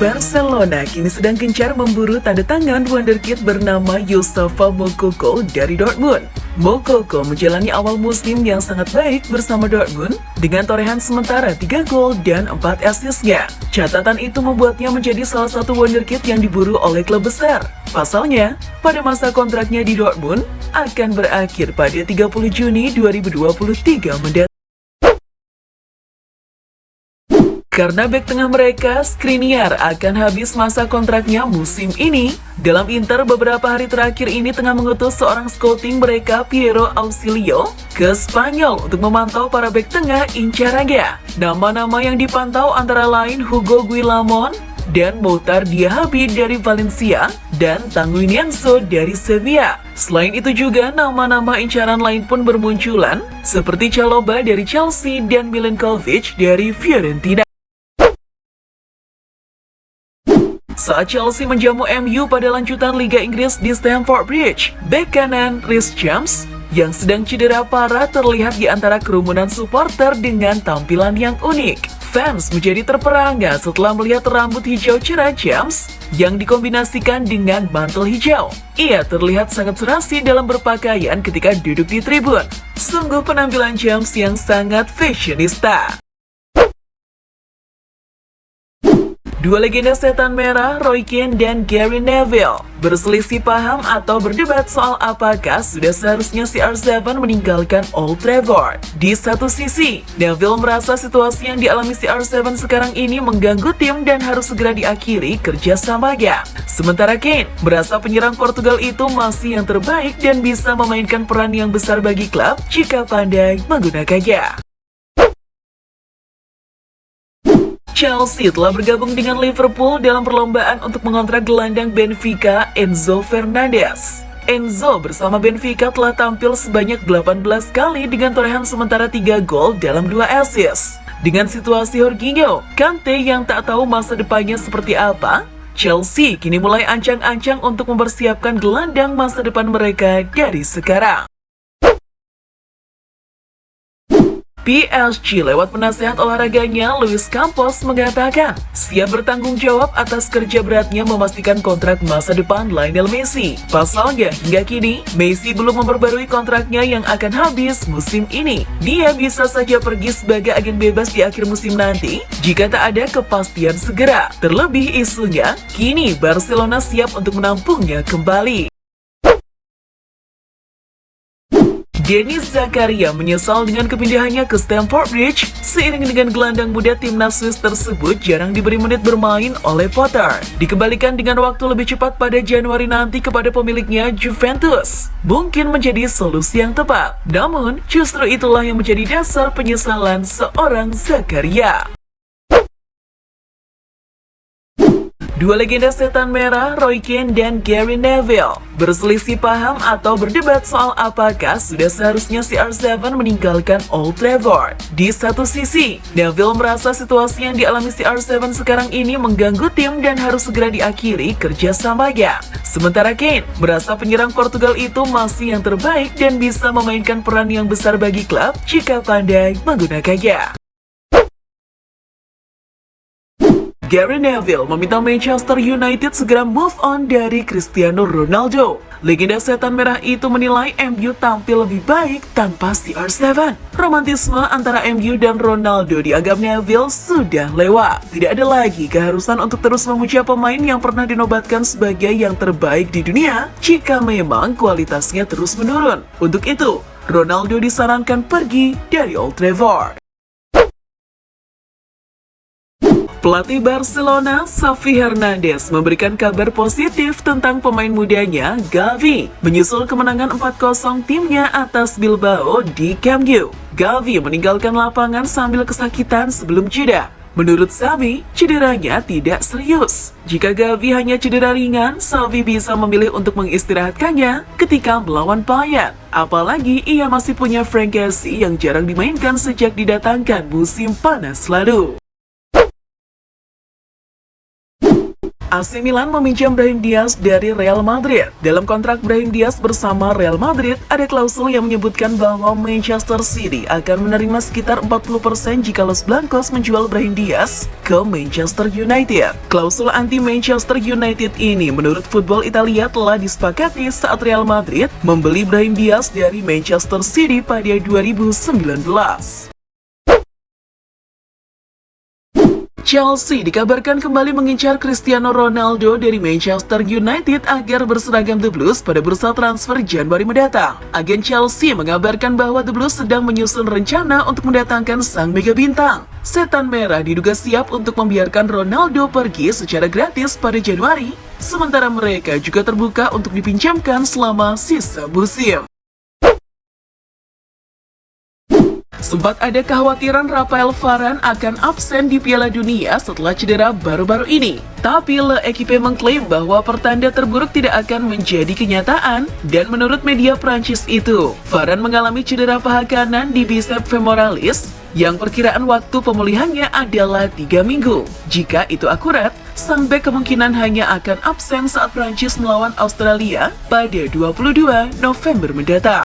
Barcelona kini sedang gencar memburu tanda tangan wonderkid bernama Youssoufa Moukoko dari Dortmund. Moukoko menjalani awal musim yang sangat baik bersama Dortmund dengan torehan sementara 3 gol dan 4 assist-nya. Catatan itu membuatnya menjadi salah satu wonderkid yang diburu oleh klub besar. Pasalnya, pada masa kontraknya di Dortmund akan berakhir pada 30 Juni 2023 mendatang. Karena bek tengah mereka, Skriniar, akan habis masa kontraknya musim ini. Dalam Inter beberapa hari terakhir ini tengah mengutus seorang scouting mereka, Piero Ausilio, ke Spanyol untuk memantau para bek tengah incarannya. Nama-nama yang dipantau antara lain Hugo Guillamon dan Moutar Diaby dari Valencia dan Tanguy Nianzou dari Sevilla. Selain itu juga nama-nama incaran lain pun bermunculan seperti Chalobah dari Chelsea dan Milinkovic dari Fiorentina. Saat Chelsea menjamu MU pada lanjutan Liga Inggris di Stamford Bridge, bek kanan Reece James yang sedang cedera parah terlihat di antara kerumunan supporter dengan tampilan yang unik. Fans menjadi terperangah setelah melihat rambut hijau cerah James yang dikombinasikan dengan mantel hijau. Ia terlihat sangat serasi dalam berpakaian ketika duduk di tribun. Sungguh penampilan James yang sangat fashionista. Dua legenda setan merah, Roy Keane dan Gary Neville, berselisih paham atau berdebat soal apakah sudah seharusnya CR7 meninggalkan Old Trafford. Di satu sisi, Neville merasa situasi yang dialami CR7 sekarang ini mengganggu tim dan harus segera diakhiri kerjasamanya. Sementara Kane merasa penyerang Portugal itu masih yang terbaik dan bisa memainkan peran yang besar bagi klub jika pandai menggunakannya. Chelsea telah bergabung dengan Liverpool dalam perlombaan untuk mengontrak gelandang Benfica Enzo Fernandes. Enzo bersama Benfica telah tampil sebanyak 18 kali dengan torehan sementara 3 gol dalam 2 assist. Dengan situasi Jorginho, Kante yang tak tahu masa depannya seperti apa, Chelsea kini mulai ancang-ancang untuk mempersiapkan gelandang masa depan mereka dari sekarang. PSG lewat penasehat olahraganya Luis Campos mengatakan siap bertanggung jawab atas kerja beratnya memastikan kontrak masa depan Lionel Messi. Pasalnya hingga kini Messi belum memperbarui kontraknya yang akan habis musim ini. Dia bisa saja pergi sebagai agen bebas di akhir musim nanti jika tak ada kepastian segera. Terlebih isunya kini Barcelona siap untuk menampungnya kembali. Denis Zakaria menyesal dengan kepindahannya ke Stamford Bridge seiring dengan gelandang muda timnas Swiss tersebut jarang diberi menit bermain oleh Potter. Dikembalikan dengan waktu lebih cepat pada Januari nanti kepada pemiliknya Juventus mungkin menjadi solusi yang tepat. Namun justru itulah yang menjadi dasar penyesalan seorang Zakaria. Dua legenda setan merah, Roy Keane dan Gary Neville, berselisih paham atau berdebat soal apakah sudah seharusnya CR7 meninggalkan Old Trafford. Di satu sisi, Neville merasa situasi yang dialami CR7 sekarang ini mengganggu tim dan harus segera diakhiri kerjasamanya. Sementara Kane merasa penyerang Portugal itu masih yang terbaik dan bisa memainkan peran yang besar bagi klub jika pandai menggunakannya. Gary Neville meminta Manchester United segera move on dari Cristiano Ronaldo. Legenda setan merah itu menilai MU tampil lebih baik tanpa CR7. Romantisme antara MU dan Ronaldo dianggap Neville sudah lewat. Tidak ada lagi keharusan untuk terus memuja pemain yang pernah dinobatkan sebagai yang terbaik di dunia jika memang kualitasnya terus menurun. Untuk itu, Ronaldo disarankan pergi dari Old Trafford. Pelatih Barcelona, Xavi Hernandez, memberikan kabar positif tentang pemain mudanya, Gavi, menyusul kemenangan 4-0 timnya atas Bilbao di Camp Nou. Gavi meninggalkan lapangan sambil kesakitan sebelum jeda. Menurut Xavi, cederanya tidak serius. Jika Gavi hanya cedera ringan, Xavi bisa memilih untuk mengistirahatkannya ketika melawan Bayern. Apalagi ia masih punya Frank Kessie yang jarang dimainkan sejak didatangkan musim panas lalu. AC Milan meminjam Brahim Diaz dari Real Madrid. Dalam kontrak Brahim Diaz bersama Real Madrid, ada klausul yang menyebutkan bahwa Manchester City akan menerima sekitar 40% jika Los Blancos menjual Brahim Diaz ke Manchester United. Klausul anti Manchester United ini menurut Football Italia telah disepakati saat Real Madrid membeli Brahim Diaz dari Manchester City pada 2019. Chelsea dikabarkan kembali mengincar Cristiano Ronaldo dari Manchester United agar berseragam The Blues pada bursa transfer Januari mendatang. Agen Chelsea mengabarkan bahwa The Blues sedang menyusun rencana untuk mendatangkan sang mega bintang. Setan Merah diduga siap untuk membiarkan Ronaldo pergi secara gratis pada Januari, sementara mereka juga terbuka untuk dipinjamkan selama sisa musim. Sempat ada kekhawatiran Rafael Varane akan absen di Piala Dunia setelah cedera baru-baru ini. Tapi L'Equipe mengklaim bahwa pertanda terburuk tidak akan menjadi kenyataan, dan menurut media Prancis itu, Varane mengalami cedera paha kanan di bicep femoralis yang perkiraan waktu pemulihannya adalah 3 minggu. Jika itu akurat, sang bek kemungkinan hanya akan absen saat Prancis melawan Australia pada 22 November mendatang.